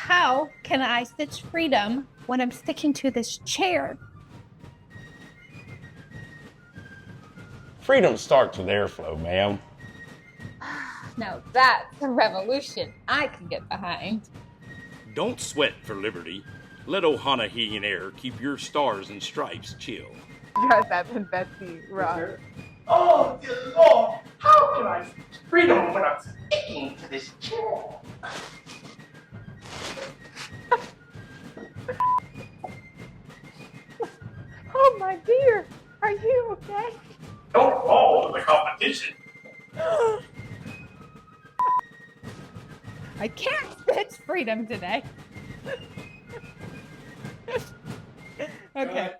How can I stitch freedom when I'm sticking to this chair? Freedom starts with airflow, ma'am. Now that's a revolution I can get behind. Don't sweat for liberty. Let Ohana Heating Air keep your stars and stripes chill. Yes, that's been Betsy Ross. Oh, dear Lord, how can I stitch freedom when I'm sticking to this chair? Oh my dear, are you okay? Don't fall to the competition. I can't stitch freedom today. Okay.